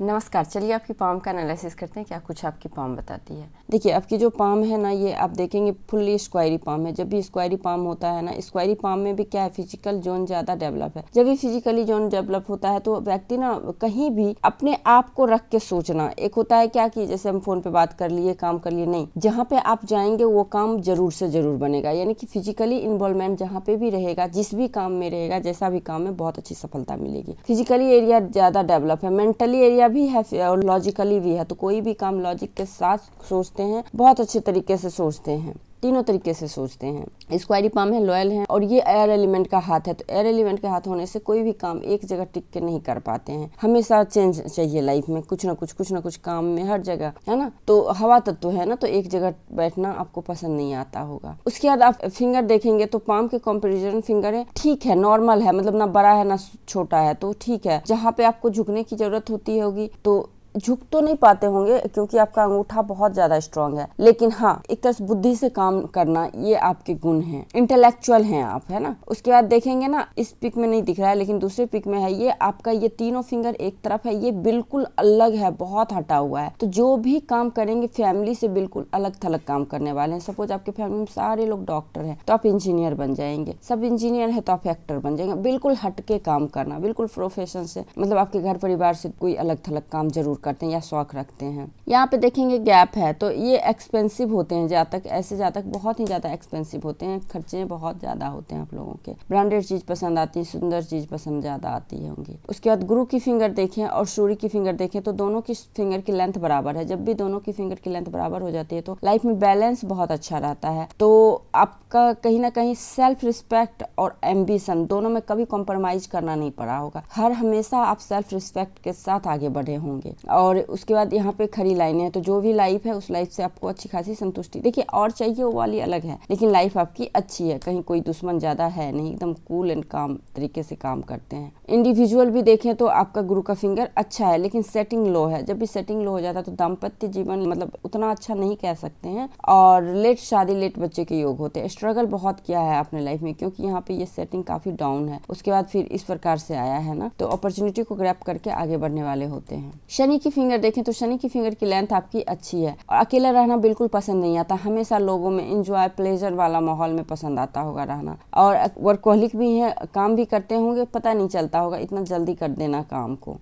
नमस्कार। चलिए आपकी पाम का एनालिसिस करते हैं, क्या कुछ आपकी पाम बताती है। देखिए आपकी जो पाम है ना, ये आप देखेंगे फुल्ली स्क्वायरी पाम है। जब भी स्क्वायरी पाम होता है ना, स्क्वायरी पाम में भी क्या है, फिजिकल जोन ज़्यादा डेवलप है। जब भी फिजिकली जोन डेवलप होता है तो व्यक्ति ना कहीं भी अपने आप को रख के सोचना, एक होता है क्या कि जैसे हम फोन पे बात कर लिए, काम कर लिए, नहीं, जहाँ पे आप जाएंगे वो काम जरूर से जरूर बनेगा। यानी कि फिजिकली इन्वॉल्वमेंट जहाँ पे भी रहेगा, जिस भी काम में रहेगा, जैसा भी काम में, बहुत अच्छी सफलता मिलेगी। फिजिकली एरिया ज़्यादा डेवलप है, मेंटली एरिया भी है और लॉजिकली भी है। तो कोई भी काम लॉजिक के साथ सोचते हैं, बहुत अच्छे तरीके से सोचते हैं, तीनों तरीके से सोचते हैं। स्क्वायरी पाम है, लॉयल है और ये एयर एलिमेंट का हाथ है। तो एयर एलिमेंट के हाथ होने से कोई भी काम एक जगह टिक के नहीं कर पाते हैं, हमेशा चेंज चाहिए लाइफ में, कुछ ना कुछ काम में, हर जगह, है ना। तो हवा तत्व है ना, तो एक जगह बैठना आपको पसंद नहीं आता होगा। उसके बाद आप फिंगर देखेंगे तो पाम के कंपेरिजन फिंगर है, ठीक है, नॉर्मल है, मतलब ना बड़ा है ना छोटा है, तो ठीक है। जहाँ पे आपको झुकने की जरूरत होती होगी तो झुक तो नहीं पाते होंगे क्योंकि आपका अंगूठा बहुत ज्यादा स्ट्रांग है, लेकिन हाँ, एक तरह से बुद्धि से काम करना ये आपके गुण हैं, इंटेलेक्चुअल हैं आप, है ना। उसके बाद देखेंगे ना, इस पिक में नहीं दिख रहा है लेकिन दूसरे पिक में है, ये आपका ये तीनों फिंगर एक तरफ है, ये बिल्कुल अलग है, बहुत हटा हुआ है। तो जो भी काम करेंगे फैमिली से बिल्कुल अलग थलग काम करने वाले हैं। सपोज आपके फैमिली में सारे लोग डॉक्टर हैं तो आप इंजीनियर बन जाएंगे, सब इंजीनियर है तो आप एक्टर बन जाएंगे। बिल्कुल हटके काम करना, बिल्कुल प्रोफेशन से, मतलब आपके घर परिवार से कोई अलग थलग काम जरूर करते हैं या शौक रखते हैं। यहाँ पे देखेंगे गैप है, तो ये एक्सपेंसिव होते हैं, जातक ऐसे जातक बहुत ही ज्यादा एक्सपेंसिव होते हैं, खर्चे बहुत ज्यादा होते हैं आप लोगों के। ब्रांडेड चीज पसंद आती है, सुंदर चीज पसंद ज्यादा आती होंगी। उसके बाद गुरु की फिंगर देखें और सूर्य की फिंगर देखें तो दोनों की फिंगर की लेंथ बराबर है। जब भी दोनों की फिंगर की लेंथ बराबर हो जाती है तो लाइफ में बैलेंस बहुत अच्छा रहता है। तो आपका कहीं ना कहीं सेल्फ रिस्पेक्ट और एम्बिशन दोनों में कभी कॉम्प्रोमाइज करना नहीं पड़ा होगा, हर हमेशा आप सेल्फ रिस्पेक्ट के साथ आगे बढ़े होंगे। और उसके बाद यहाँ पे खरी लाइनें हैं, तो जो भी लाइफ है उस लाइफ से आपको अच्छी खासी संतुष्टि, देखिए और चाहिए वो वाली अलग है, लेकिन लाइफ आपकी अच्छी है, कहीं कोई दुश्मन ज्यादा है नहीं, एकदम कूल एंड काम तरीके से काम करते हैं। इंडिविजुअल भी देखें तो आपका गुरु का फिंगर अच्छा है लेकिन सेटिंग लो है। जब भी सेटिंग लो हो जाता है तो दाम्पत्य जीवन मतलब उतना अच्छा नहीं कह सकते हैं और लेट शादी लेट बच्चे के योग होते हैं। स्ट्रगल बहुत किया है अपने लाइफ में क्योंकि यहाँ पे ये सेटिंग काफी डाउन है। उसके बाद फिर इस प्रकार से आया है ना, तो अपॉर्चुनिटी को ग्रैब करके आगे बढ़ने वाले होते हैं। शनि की फिंगर देखें तो शनि की फिंगर की लेंथ आपकी अच्छी है और अकेला रहना बिल्कुल पसंद नहीं आता, हमेशा लोगों में एंजॉय प्लेजर वाला माहौल में पसंद आता होगा रहना। और वर्कहोलिक भी है, काम भी करते होंगे, पता नहीं चलता होगा इतना जल्दी कर देना काम को,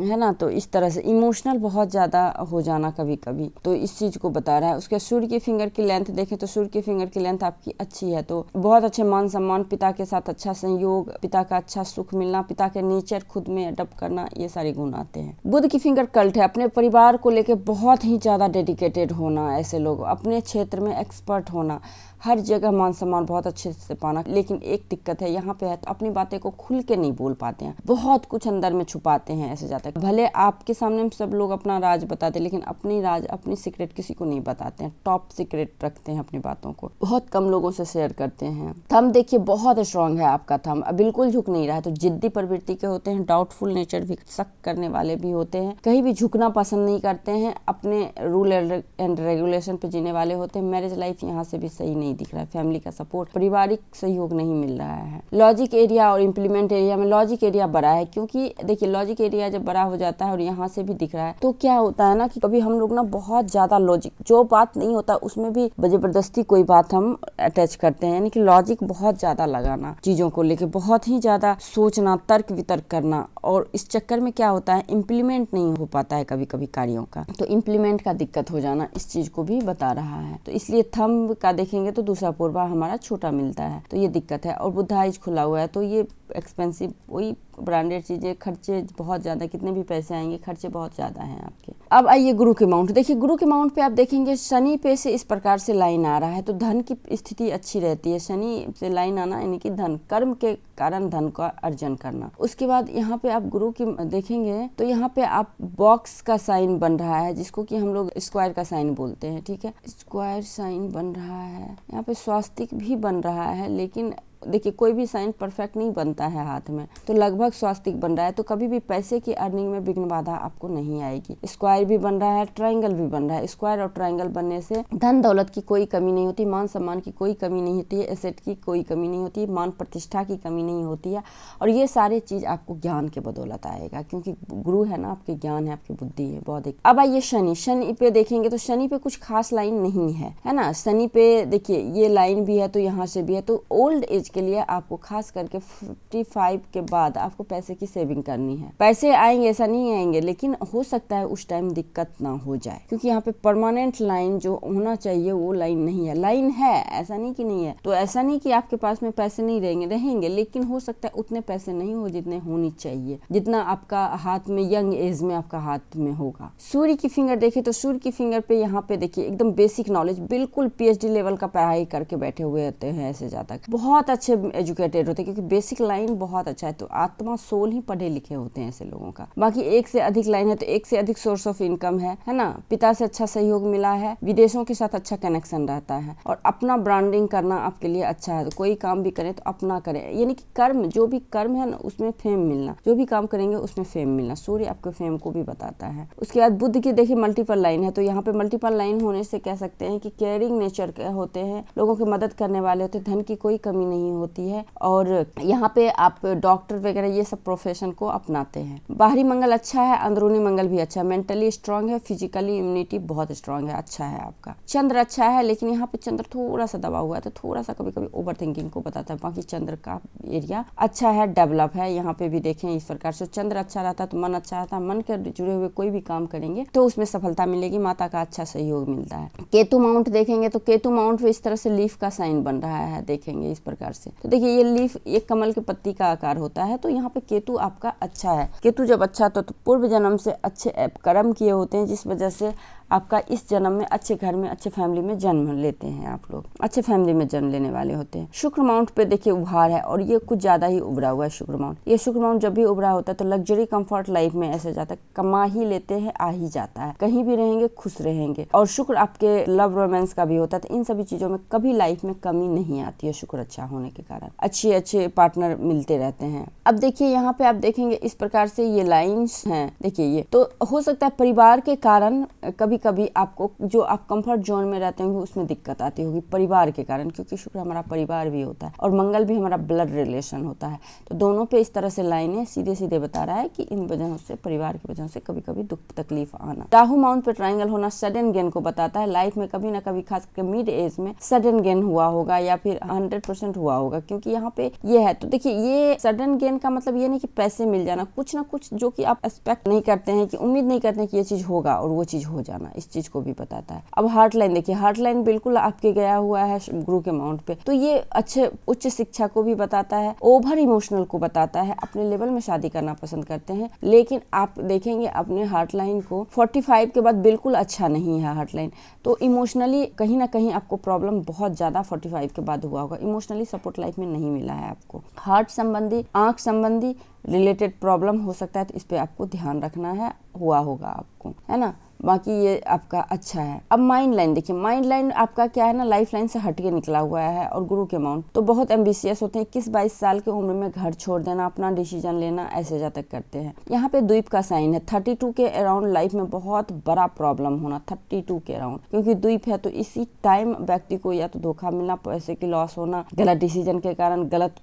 है ना। तो इस तरह से इमोशनल बहुत ज्यादा हो जाना कभी कभी, तो इस चीज को बता रहा है। उसके सूर्य की फिंगर की लेंथ देखें तो सूर्य की फिंगर की लेंथ आपकी अच्छी है, तो बहुत अच्छे मान सम्मान, पिता के साथ अच्छा संयोग, पिता का अच्छा सुख मिलना, पिता के नेचर खुद में अडॉप्ट करना, ये सारे गुण आते हैं। बुध की फिंगर कल्ट है, अपने परिवार को लेकर बहुत ही ज्यादा डेडिकेटेड होना, ऐसे लोग अपने क्षेत्र में एक्सपर्ट होना, हर जगह मान सम्मान बहुत अच्छे से पाना। लेकिन एक दिक्कत है यहाँ पे है, तो अपनी बातें को खुल के नहीं बोल पाते हैं, बहुत कुछ अंदर में छुपाते हैं ऐसे जाते हैं। भले आपके सामने सब लोग अपना राज बताते लेकिन अपनी राज, अपनी सीक्रेट किसी को नहीं बताते हैं, टॉप सीक्रेट रखते हैं, अपनी बातों को बहुत कम लोगों से शेयर करते हैं। थंब देखिए बहुत स्ट्रांग है आपका थंब, बिल्कुल झुक नहीं रहा है, तो जिद्दी प्रवृत्ति के होते हैं, डाउटफुल नेचर भी, शक करने वाले भी होते हैं, कहीं भी झुकना पसंद नहीं करते हैं, अपने रूल एंड रेगुलेशन पे जीने वाले होते हैं। मैरिज लाइफ यहाँ से भी सही नहीं दिख रहा है, फैमिली का सपोर्ट, पारिवारिक सहयोग नहीं मिल रहा है। लॉजिक एरिया और इम्प्लीमेंट एरिया में लॉजिक एरिया बड़ा है, क्योंकि देखिए लॉजिक एरिया जब बड़ा हो जाता है और यहाँ से भी दिख रहा है तो क्या होता है ना कि कभी हम लोग ना बहुत ज्यादा लॉजिक, जो बात नहीं होता उसमें भी जबरदस्ती कोई बात हम अटैच करते हैं, यानी कि लॉजिक बहुत ज्यादा लगाना, चीजों को लेके बहुत ही ज्यादा सोचना, तर्क वितर्क करना, और इस चक्कर में क्या होता है इम्प्लीमेंट नहीं हो पाता है कभी कभी कार्यों का, तो इम्प्लीमेंट का दिक्कत हो जाना, इस चीज को भी बता रहा है। तो इसलिए थंब का देखेंगे तो दूसरा पूर्वा हमारा छोटा मिलता है, तो ये दिक्कत है। और बुध आइज खुला हुआ है तो ये एक्सपेंसिव, वही ब्रांडेड चीजें, खर्चे बहुत ज्यादा, कितने भी पैसे आएंगे खर्चे बहुत ज्यादा हैं आपके। अब आइए गुरु के माउंट, देखिए गुरु के माउंट पे आप देखेंगे शनि पे से इस प्रकार से लाइन आ रहा है तो धन की स्थिति अच्छी रहती है। शनि से लाइन आना यानी कि धन, कर्म के कारण धन का अर्जन करना। उसके बाद यहाँ पे आप गुरु की देखेंगे तो यहाँ पे आप बॉक्स का साइन बन रहा है, जिसको कि हम लोग स्क्वायर का साइन बोलते हैं, ठीक है, स्क्वायर साइन बन रहा है। यहाँ पे स्वास्तिक भी बन रहा है लेकिन देखिए कोई भी साइन परफेक्ट नहीं बनता है हाथ में, तो लगभग स्वास्तिक बन रहा है तो कभी भी पैसे की अर्निंग में विघ्न बाधा आपको नहीं आएगी। स्क्वायर भी बन रहा है, ट्रायंगल भी बन रहा है। स्क्वायर और ट्रायंगल बनने से धन दौलत की कोई कमी नहीं होती, मान सम्मान की कोई कमी नहीं होती है, एसेट की कोई कमी नहीं होती है, मान प्रतिष्ठा की कमी नहीं होती है। और ये सारे चीज आपको ज्ञान के बदौलत आएगा, क्योंकि गुरु है ना, आपके ज्ञान है, आपकी बुद्धि है बौद्धिक। अब आइए शनि पे देखेंगे तो शनि पे कुछ खास लाइन नहीं है ना। शनि पे देखिए ये लाइन भी है तो यहाँ से भी है, तो ओल्ड एज के लिए आपको खास करके 55 के बाद आपको पैसे की सेविंग करनी है। पैसे आएंगे ऐसा नहीं आएंगे, लेकिन हो सकता है उस टाइम दिक्कत ना हो जाए, क्योंकि यहाँ पे परमानेंट लाइन जो होना चाहिए वो लाइन नहीं है। लाइन है, ऐसा नहीं कि नहीं है, तो ऐसा नहीं कि आपके पास में पैसे नहीं रहेंगे, लेकिन हो सकता है उतने पैसे नहीं हो जितने होनी चाहिए, जितना आपका हाथ में यंग एज में आपका हाथ में होगा। सूर्य की फिंगर देखिए तो सूर्य की फिंगर पे यहाँ पे देखिए एकदम बेसिक नॉलेज, बिल्कुल PhD लेवल का पढ़ाई करके बैठे हुए होते हैं ऐसे जातक, बहुत अच्छे एजुकेटेड होते हैं, क्योंकि बेसिक लाइन बहुत अच्छा है, तो आत्मा सोल ही पढ़े लिखे होते हैं ऐसे लोगों का। बाकी एक से अधिक लाइन है तो एक से अधिक सोर्स ऑफ इनकम है ना, पिता से अच्छा सहयोग मिला है, विदेशों के साथ अच्छा कनेक्शन रहता है, और अपना ब्रांडिंग करना आपके लिए अच्छा है। तो कोई काम भी करें तो अपना करें, यानी कि कर्म, जो भी कर्म है ना उसमें फेम मिलना, जो भी काम करेंगे उसमें फेम मिलना, सूर्य आपके फेम को भी बताता है। उसके बाद बुध की देखिए मल्टीपल लाइन है, तो यहाँ पे मल्टीपल लाइन होने से कह सकते हैं कि केयरिंग नेचर के होते हैं, लोगों की मदद करने वाले होते हैं, धन की कोई कमी नहीं होती है, और यहाँ पे आप डॉक्टर वगैरह ये सब प्रोफेशन को अपनाते हैं। बाहरी मंगल अच्छा है, अंदरूनी मंगल भी अच्छा है, मेंटली स्ट्रांग है, फिजिकली इम्यूनिटी बहुत स्ट्रांग है, अच्छा है आपका। चंद्र अच्छा है, लेकिन यहाँ पे चंद्र थोड़ा सा दबा हुआ है, तो थोड़ा सा कभी कभी ओवर थिंकिंग को बताता है। बाकी चंद्र का एरिया अच्छा है, डेवलप है। यहाँ पे भी देखें इस प्रकार से चंद्र अच्छा रहता है तो मन अच्छा रहता है, मन के जुड़े हुए कोई भी काम करेंगे तो उसमें सफलता मिलेगी, माता का अच्छा सहयोग मिलता है। केतु माउंट देखेंगे तो केतु माउंट पे इस तरह से लीफ का साइन बन रहा है, देखेंगे इस प्रकार से, तो देखिए ये लीफ एक कमल के पत्ती का आकार होता है, तो यहाँ पे केतु आपका अच्छा है। केतु जब अच्छा तो पूर्व जन्म से अच्छे कर्म किए होते हैं, जिस वजह से आपका इस जन्म में अच्छे घर में अच्छे फैमिली में जन्म लेते हैं, आप लोग अच्छे फैमिली में जन्म लेने वाले होते हैं। शुक्र माउंट पे देखिए उभार है, और ये कुछ ज्यादा ही उभरा हुआ है शुक्र माउंट। ये शुक्र माउंट जब भी उभरा होता है तो लग्जरी कंफर्ट लाइफ में ऐसे जाता है, कमा ही लेते हैं, आ ही जाता है, कहीं भी रहेंगे खुश रहेंगे। और शुक्र आपके लव रोमांस का भी होता है, तो इन सभी चीजों में कभी लाइफ में कमी नहीं आती है, शुक्र अच्छा होने के कारण अच्छे अच्छे पार्टनर मिलते रहते हैं। अब देखिए यहाँ पे आप देखेंगे इस प्रकार से ये लाइन्स हैं, देखिए ये तो हो सकता है परिवार के कारण कभी कभी आपको जो आप कंफर्ट जोन में रहते होंगे उसमें दिक्कत आती होगी परिवार के कारण, क्योंकि शुक्र हमारा परिवार भी होता है और मंगल भी हमारा ब्लड रिलेशन होता है, तो दोनों पे इस तरह से लाइनें सीधे सीधे बता रहा है कि इन वजहों से, परिवार की वजह से कभी कभी दुख तकलीफ आना। राहु माउंट पे ट्रायंगल होना सडन गेन को बताता है, लाइफ में कभी ना कभी खास करके मिड एज में सडन गेन हुआ होगा या फिर 100% हुआ होगा, क्योंकि यहाँ पे ये है। तो देखिए ये सडन गेन का मतलब ये नहीं कि पैसे मिल जाना, कुछ ना कुछ जो कि आप एक्सपेक्ट नहीं करते हैं, कि उम्मीद नहीं करते हैं कि ये चीज होगा और वो चीज हो जाना, इस चीज को भी बताता है। अब हार्ट लाइन देखिए, हार्ट लाइन बिल्कुल आपके गया हुआ है गुरु के माउंट पे, तो ये अच्छे उच्च शिक्षा को भी बताता है, ओवर इमोशनल को बताता है, अपने लेवल में शादी करना पसंद करते हैं, लेकिन आप देखेंगे अपने हार्ट लाइन को 45 के बाद बिल्कुल अच्छा नहीं है हार्ट लाइन, तो इमोशनली कहीं ना कहीं आपको प्रॉब्लम बहुत ज्यादा 45 के बाद हुआ होगा, इमोशनली सपोर्ट लाइफ में नहीं मिला है आपको। हार्ट संबंधी, आंख संबंधी रिलेटेड प्रॉब्लम हो सकता है, तो इस पे आपको ध्यान रखना है, हुआ होगा आपको, है ना। बाकी ये आपका अच्छा है। अब माइंड लाइन देखिए, माइंड लाइन आपका क्या है ना, लाइफ लाइन से हटके निकला हुआ है, और गुरु के माउंट तो बहुत एम्बिशियस होते हैं, 21-22 साल की उम्र में घर छोड़ देना, अपना डिसीजन लेना, ऐसे जातक करते हैं। यहाँ पे द्वीप का साइन है, 32 के अराउंड लाइफ में बहुत बड़ा प्रॉब्लम होना, 32 के अराउंड, क्योंकि द्वीप है तो इसी टाइम व्यक्ति को या तो धोखा मिलना, पैसे की लॉस होना, गलत डिसीजन के कारण गलत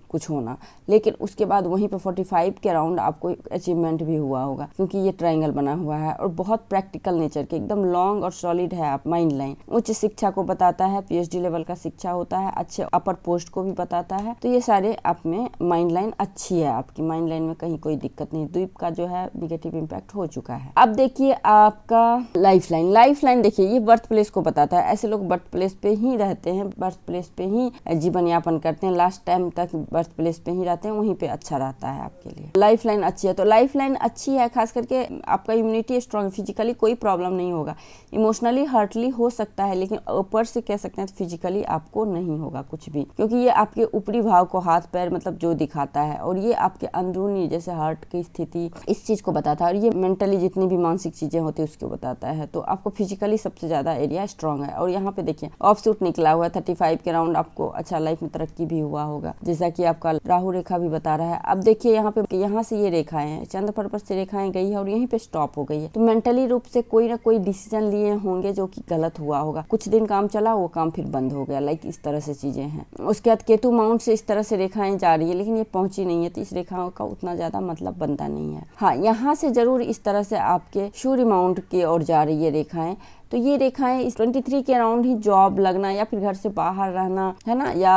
कुछ होना, लेकिन उसके बाद वहीं पे 45 के अराउंड आपको अचीवमेंट भी हुआ होगा, क्योंकि ये ट्रायंगल बना हुआ है और बहुत प्रैक्टिकल नेचर के, एकदम लॉन्ग और सॉलिड है। आप माइंड लाइन उच्च शिक्षा को बताता है, PhD लेवल का शिक्षा होता है, अच्छे अपर पोस्ट को भी बताता है, तो ये सारे आप में माइंड लाइन अच्छी है, आपकी माइंड लाइन में कहीं कोई दिक्कत नहीं। द्वीप का जो है निगेटिव इम्पैक्ट हो चुका है। अब देखिए आपका लाइफ लाइन, लाइफ लाइन देखिए ये बर्थ प्लेस को बताता है, ऐसे लोग बर्थ प्लेस पे ही रहते हैं, बर्थ प्लेस पे ही जीवन यापन करते हैं, लास्ट टाइम तक तक बर्थ प्लेस पे ही रहते हैं वहीं पे अच्छा रहता है आपके लिए। लाइफ लाइन अच्छी है, तो लाइफ लाइन अच्छी है, खास करके आपका इम्यूनिटी स्ट्रॉन्ग, फिजिकली कोई प्रॉब्लम नहीं होगा। इमोशनली हर्टली हो सकता है लेकिन ऊपर से कह सकते हैं फिजिकली आपको नहीं होगा कुछ भी, क्योंकि ये आपके ऊपरी भाव को, हाथ पैर मतलब जो दिखाता है, और ये आपके अंदरूनी जैसे हार्ट की स्थिति इस चीज को बताता है, और ये मेंटली जितनी भी मानसिक चीजें होती है उसको बताता है। तो आपको फिजिकली सबसे ज्यादा एरिया स्ट्रॉन्ग है। और यहाँ पे देखिए ऑफ सूट निकला हुआ है 35 के राउंड, आपको अच्छा लाइफ में तरक्की भी हुआ होगा, जैसा कि आपका राहु रेखा भी बता रहा है। अब देखिए यहाँ पे, यहाँ से ये रेखाएं हैं, चंद्र पर्पस से रेखाएं गई है और यहीं पे स्टॉप हो गई है। तो मेंटली रूप से कोई ना कोई डिसीजन लिए होंगे जो कि गलत हुआ होगा, कुछ दिन काम चला, वो काम फिर बंद हो गया, लाइक इस तरह से चीजें हैं। उसके बाद केतु माउंट से इस तरह से रेखाएं जा रही है लेकिन ये पहुंची नहीं है, तो इस रेखाओं का उतना ज्यादा मतलब बनता नहीं है। हाँ, यहाँ से जरूर इस तरह से आपके सूर्य माउंट की ओर जा रही है रेखाएं, तो ये रेखाएं इस 23 के अराउंड ही जॉब लगना या फिर घर से बाहर रहना है ना, या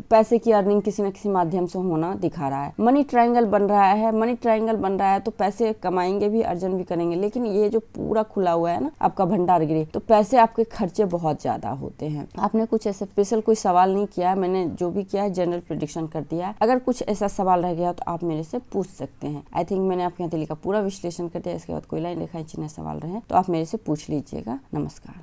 पैसे की अर्निंग किसी न किसी माध्यम से होना दिखा रहा है। मनी ट्रायंगल बन रहा है, मनी ट्रायंगल बन रहा है तो पैसे कमाएंगे भी, अर्जन भी करेंगे। लेकिन ये जो पूरा खुला हुआ है ना आपका भंडार गृह, तो पैसे आपके खर्चे बहुत ज्यादा होते हैं। आपने कुछ ऐसे स्पेशल कोई सवाल नहीं किया, मैंने जो भी किया है जनरल प्रेडिक्शन कर दिया है। अगर कुछ ऐसा सवाल रह गया तो आप मेरे से पूछ सकते हैं। आई थिंक मैंने आपके हथेली का पूरा विश्लेषण कर दिया। इसके बाद कोई लाइन रेखाएं चिन्ह सवाल रहे तो आप मेरे से पूछ लीजिएगा। नमस्कार।